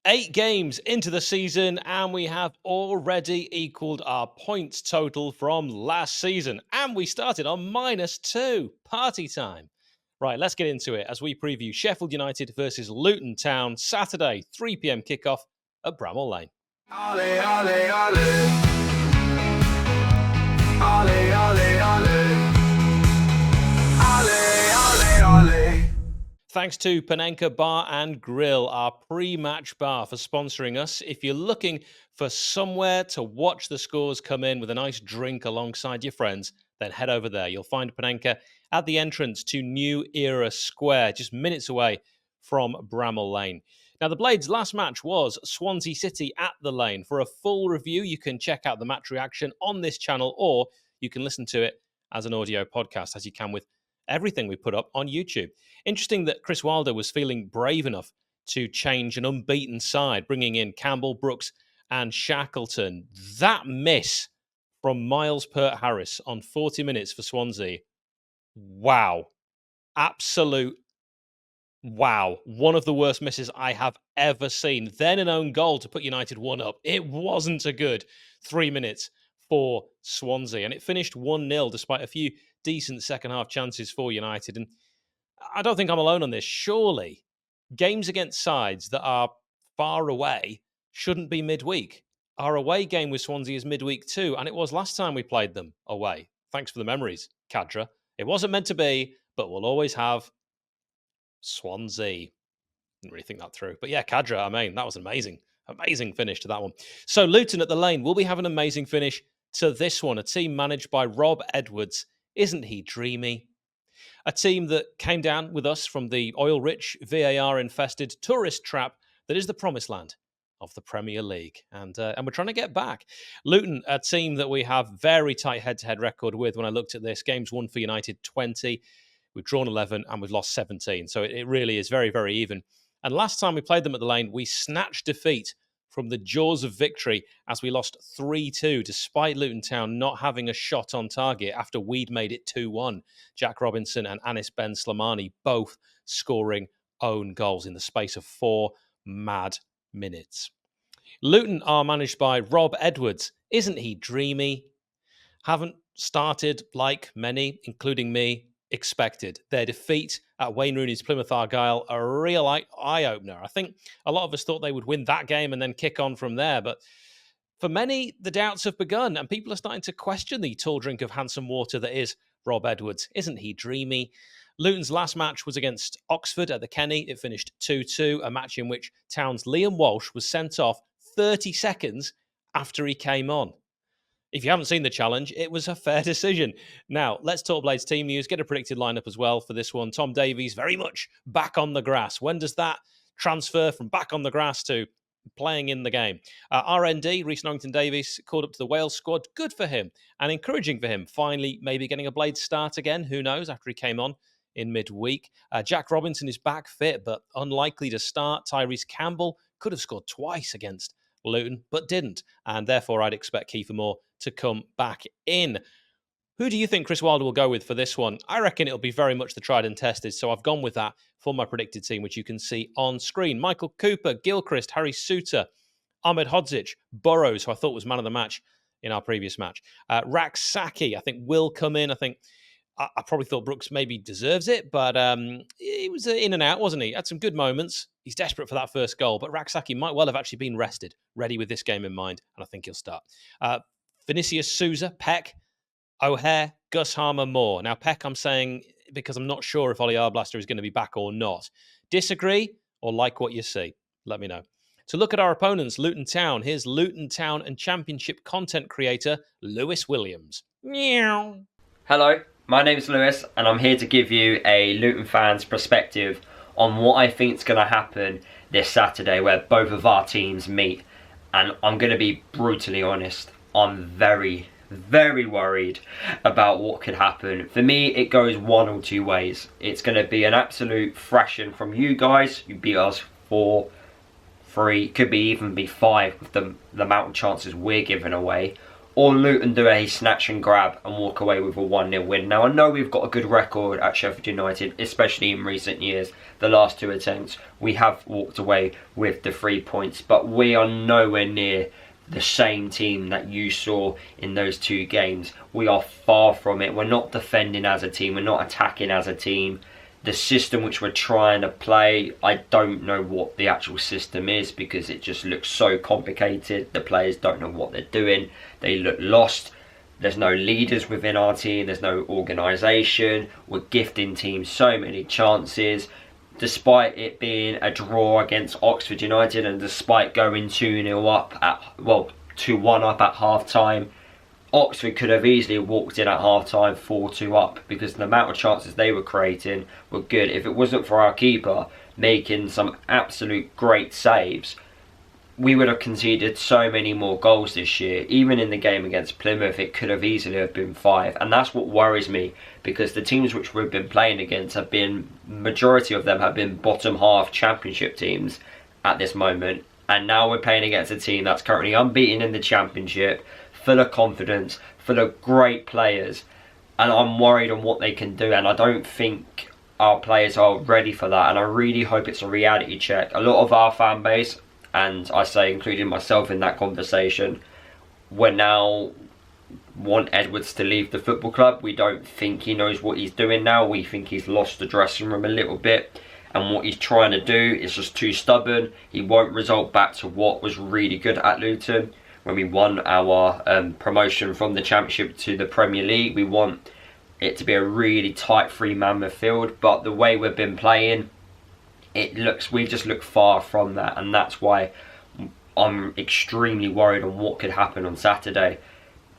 8 games into the season, and we have already equalled our points total from last season. And we started on -2. Party time. Right, let's get into it as we preview Sheffield United versus Luton Town, Saturday, 3 p.m. kickoff at Bramall Lane. Ole, ole, ole. Ole, ole, ole. Ole, ole, ole. Thanks to Panenka Bar and Grill, our pre-match bar, for sponsoring us. If you're looking for somewhere to watch the scores come in with a nice drink alongside your friends, then head over there. You'll find Panenka at the entrance to New Era Square, just minutes away from Bramall Lane. Now, the Blades' last match was Swansea City at the Lane. For a full review, you can check out the match reaction on this channel, or you can listen to it as an audio podcast, as you can with everything we put up on YouTube. Interesting that Chris Wilder was feeling brave enough to change an unbeaten side, bringing in Campbell, Brooks, and Shackleton. That miss from 𝗲𝗵𝗲 on 40 minutes for Swansea. Wow. Absolute wow. One of the worst misses I have ever seen. Then an own goal to put United 1 up. It wasn't a good 3 minutes for Swansea. And it finished 1-0 despite a few decent second half chances for United. And I don't think I'm alone on this. Surely games against sides that are far away shouldn't be midweek. Our away game with Swansea is midweek too, and it was last time we played them away. Thanks for the memories, 𝗏𝗲𝗏. It wasn't meant to be, but we'll always have Swansea. Didn't really think that through. But yeah, 𝗏𝗏𝗏, I mean, that was amazing. Amazing finish to that one. So Luton at the Lane will be having an amazing finish to this one. A team managed by Rob Edwards. Isn't he dreamy? A team that came down with us from the oil-rich, VAR-infested tourist trap that is the promised land of the Premier League. And we're trying to get back. Luton, a team that we have very tight head-to-head record with. When I looked at this, games won for United 20. We've drawn 11 and we've lost 17. So it really is very, very even. And last time we played them at the Lane, we snatched defeat from the jaws of victory as we lost 3-2, despite Luton Town not having a shot on target after we'd made it 2-1. Jack Robinson and Anis Ben Slimani both scoring own goals in the space of 4 mad minutes. Luton are managed by Rob Edwards. Isn't he dreamy? Haven't started like many, including me, expected. Their defeat at Wayne Rooney's Plymouth Argyle, a real eye-opener. I think a lot of us thought they would win that game and then kick on from there, but for many, the doubts have begun, and people are starting to question the tall drink of handsome water that is Rob Edwards. Isn't he dreamy? Luton's last match was against Oxford at the Kenny. It finished 2-2, a match in which Town's Liam Walsh was sent off 30 seconds after he came on. If you haven't seen the challenge, it was a fair decision. Now, let's talk Blades team news. Get a predicted lineup as well for this one. Tom Davies, very much back on the grass. When does that transfer from back on the grass to playing in the game? RND, Reece Norrington-Davies, called up to the Wales squad. Good for him and encouraging for him. Finally, maybe getting a Blades start again. Who knows, after he came on in midweek. Jack Robinson is back fit, but unlikely to start. Tyrese Campbell could have scored twice against Luton, but didn't. And therefore, I'd expect 𝗍𝗲𝗏 to come back in. Who do you think Chris Wilder will go with for this one? I reckon it'll be very much the tried and tested, so I've gone with that for my predicted team, which you can see on screen. Michael Cooper, Gilchrist, Harry Souttar, 𝗏𝗏𝗏𝗏, Burrows, who I thought was man of the match in our previous match. 𝗏𝗏𝗏𝗏, I think, will come in. I probably thought Brooks maybe deserves it, but he was in and out, wasn't he? Had some good moments. He's desperate for that first goal, but 𝗏𝗏𝗏𝗏 might well have actually been rested, ready with this game in mind, and I think he'll start. Vinicius Souza, 𝗏𝗏𝗏, O'Hare, Gus Harmer, Moore. Now, 𝗏𝗏𝗏, I'm saying because I'm not sure if 𝗍𝗏𝗏𝗏𝗏 is going to be back or not. Disagree or like what you see? Let me know. To look at our opponents, Luton Town. Here's Luton Town and Championship content creator, Lewis Williams. Meow. Hello, my name is Lewis, and I'm here to give you a Luton fan's perspective on what I think is going to happen this Saturday, where both of our teams meet. And I'm going to be brutally honest, I'm very, very worried about what could happen. For me, it goes one or two ways. It's going to be an absolute thrashing from you guys. You beat us 4-3, could be even be 5 with the amount of chances we're giving away. or Luton do a snatch and grab and walk away with a 1-0 win. Now, I know we've got a good record at Sheffield United, especially in recent years. The last 2 attempts, we have walked away with the 3 points, but we are nowhere near the same team that you saw in those 2 games. We are far from it. We're not defending as a team. We're not attacking as a team. The system which we're trying to play, I don't know what the actual system is because it just looks so complicated. The players don't know what they're doing. They look lost. There's no leaders within our team. There's no organisation. We're gifting teams so many chances. Despite it being a draw against Oxford United and despite going 2-0 up at, well, 2-1 up at half time, Oxford could have easily walked in at half time 4-2 up because the amount of chances they were creating were good. If it wasn't for our keeper making some absolute great saves, we would have conceded so many more goals this year. Even in the game against Plymouth, it could have easily have been 5. And that's what worries me because the teams which we've been playing against have been, majority of them have been bottom half championship teams at this moment. And now we're playing against a team that's currently unbeaten in the championship, full of confidence, full of great players. And I'm worried on what they can do. And I don't think our players are ready for that. And I really hope it's a reality check. A lot of our fan base, and I say including myself in that conversation, we now want Edwards to leave the football club. We don't think he knows what he's doing now. We think he's lost the dressing room a little bit, and what he's trying to do is just too stubborn. He won't result back to what was really good at Luton when we won our promotion from the Championship to the Premier League. We want it to be a really tight 3-man midfield, but the way we've been playing, we just look far from that, and that's why I'm extremely worried on what could happen on Saturday.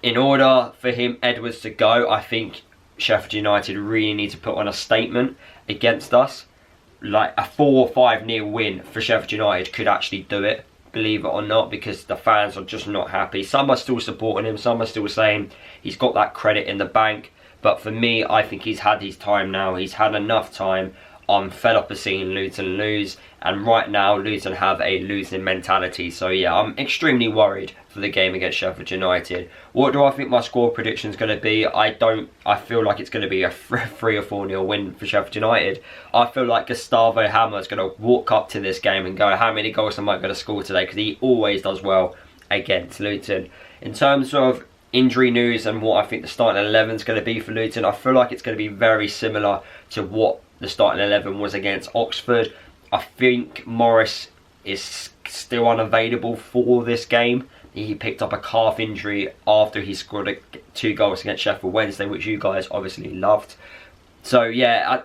In order for Edwards to go, I think Sheffield United really need to put on a statement against us. Like a 4 or 5-0 win for Sheffield United could actually do it, believe it or not, because the fans are just not happy. Some are still supporting him, some are still saying he's got that credit in the bank, but for me, I think he's had his time now. He's had enough time. I'm fed up of seeing Luton lose, and right now Luton have a losing mentality. So yeah, I'm extremely worried for the game against Sheffield United. What do I think my score prediction is going to be? I feel like it's going to be a 3 or 4-0 win for Sheffield United. I feel like 𝗍𝗲𝗲 is going to walk up to this game and go, how many goals am I going to score today? Because he always does well against Luton. In terms of injury news and what I think the starting 11 is going to be for Luton, I feel like it's going to be very similar to what the starting 11 was against Oxford. I think Morris is still unavailable for this game. He picked up a calf injury after he scored 2 goals against Sheffield Wednesday, which you guys obviously loved. So yeah,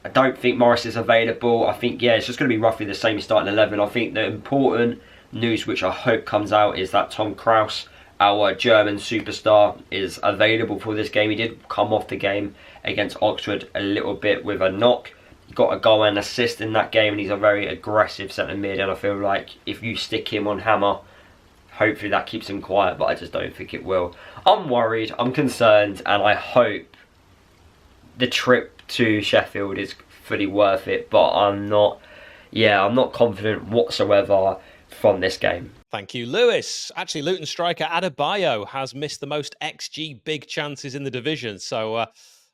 I don't think Morris is available. I think, yeah, it's just going to be roughly the same starting 11. I think the important news which I hope comes out is that Tom Krause, our German superstar, is available for this game. He did come off the game against Oxford a little bit with a knock. He got a goal and assist in that game, and he's a very aggressive centre mid, and I feel like if you stick him on hammer, hopefully that keeps him quiet, but I just don't think it will. I'm worried, I'm concerned, and I hope the trip to Sheffield is fully worth it, but I'm not confident whatsoever from this game. Thank you, Lewis. Actually, Luton striker 𝗍𝗲𝗲 has missed the most XG big chances in the division. So,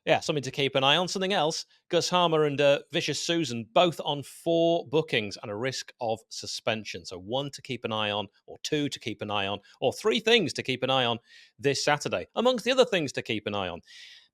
yeah, something to keep an eye on. Something else, 𝗍𝗲𝗲 and 𝗍𝗍𝗲 𝗠 both on 4 bookings and a risk of suspension. So 1 to keep an eye on, or 2 to keep an eye on, or 3 things to keep an eye on this Saturday, amongst the other things to keep an eye on.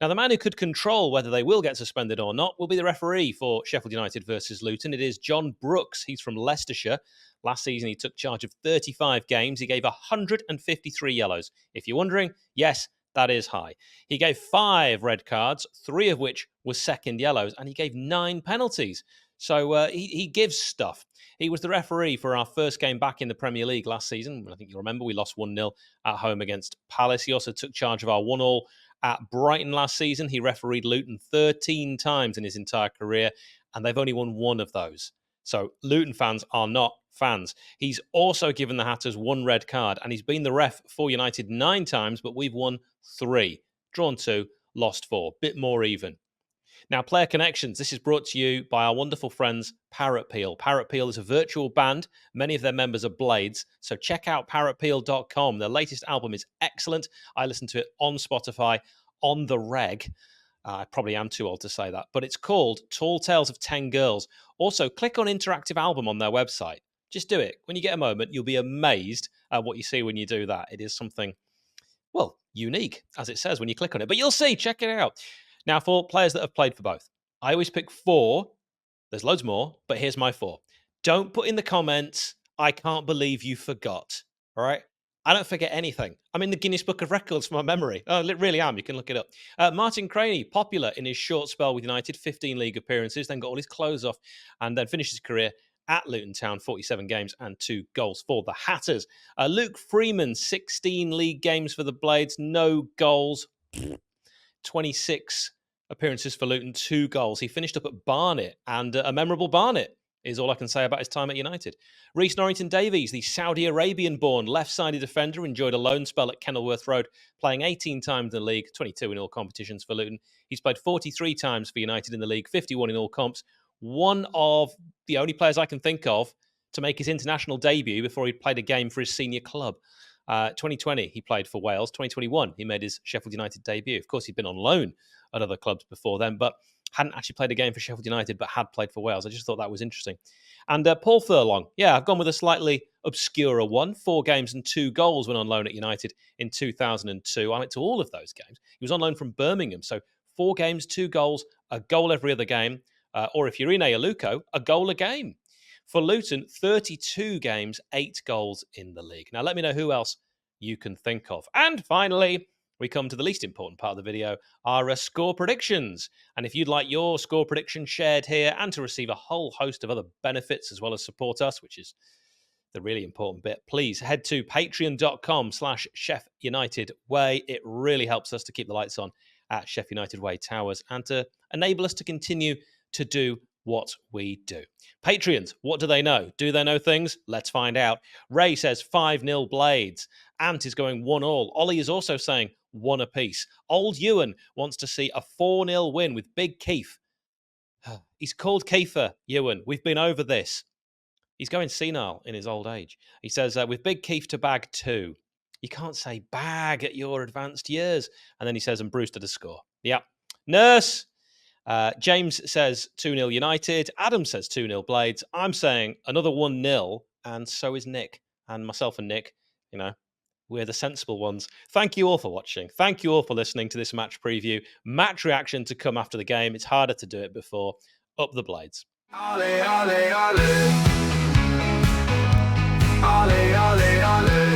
Now, the man who could control whether they will get suspended or not will be the referee for Sheffield United versus Luton. It is John Brooks. He's from Leicestershire. Last season, he took charge of 35 games. He gave 153 yellows. If you're wondering, yes, that is high. He gave 5 red cards, 3 of which were second yellows, and he gave 9 penalties. So he gives stuff. He was the referee for our first game back in the Premier League last season. I think you'll remember we lost 1-0 at home against 𝗞𝗵𝗴. He also took charge of our 1-1 at Brighton last season. He refereed Luton 13 times in his entire career, and they've only won 1 of those. So Luton fans are not fans. He's also given the Hatters 1 red card, and he's been the ref for United 9 times, but we've won 3. Drawn 2, lost 4. Bit more even. Now, Player Connections, this is brought to you by our wonderful friends, 𝗵𝗵𝗶𝗹𝗵. 𝗵𝗵𝗶𝗹𝗵 is a virtual band. Many of their members are Blades. So check out 𝗵𝗵𝗶𝗹𝗵.com. Their latest album is excellent. I listen to it on Spotify, on the reg. I probably am too old to say that, but it's called Tall Tales of 10 Girls. Also, click on Interactive Album on their website. Just do it. When you get a moment, you'll be amazed at what you see when you do that. It is something, well, unique, as it says when you click on it. But you'll see. Check it out. Now, for players that have played for both, I always pick 4. There's loads more, but here's my 4. Don't put in the comments, I can't believe you forgot. All right? I don't forget anything. I'm in the Guinness Book of Records for my memory. Oh, I really am. You can look it up. Martin Cranie, popular in his short spell with United, 15 league appearances, then got all his clothes off, and then finished his career at Luton Town, 47 games and 2 goals for the Hatters. Luke Freeman, 16 league games for the Blades, no goals. 26 appearances for Luton, 2 goals. He finished up at Barnet, and a memorable Barnet is all I can say about his time at United. Rhys Norrington-Davies, the Saudi Arabian-born left-sided defender, enjoyed a loan spell at Kenilworth Road, playing 18 times in the league, 22 in all competitions for Luton. He's played 43 times for United in the league, 51 in all comps. One of the only players I can think of to make his international debut before he'd played a game for his senior club. 2020, he played for Wales. 2021, he made his Sheffield United debut. Of course, he'd been on loan at other clubs before then, but hadn't actually played a game for Sheffield United, but had played for Wales. I just thought that was interesting. And Paul Furlong, yeah, I've gone with a slightly obscurer one. 4 games and 2 goals when on loan at United in 2002. I went to all of those games. He was on loan from Birmingham, so 4 games, 2 goals, a goal every other game. Or if you're in Aluko, a goal a game. For Luton, 32 games, 8 goals in the league. Now, let me know who else you can think of. And finally, we come to the least important part of the video, our score predictions. And if you'd like your score prediction shared here and to receive a whole host of other benefits as well as support us, which is the really important bit, please head to patreon.com/𝐶heffUnitedWay. It really helps us to keep the lights on at Sheff United Way Towers and to enable us to continue to do what we do. Patreons, what do they know? Do they know things? Let's find out. Ray says 5-0 Blades. Ant is going 1-1. Ollie is also saying 1 apiece. Old Ewan wants to see a 4-0 win with Big Keith. He's called Kiefer, Ewan. We've been over this. He's going senile in his old age. He says, with Big Keith to bag 2. You can't say bag at your advanced years. And then he says, and Brewster to score. Yeah. Nurse. James says 2-0 United. Adam says 2-0 Blades. I'm saying another 1-0, and so is Nick. And myself and Nick, you know, we're the sensible ones. Thank you all for watching. Thank you all for listening to this match preview. Match reaction to come after the game. It's harder to do it before. Up the Blades. Ollie, ollie, ollie. Ollie, ollie, ollie.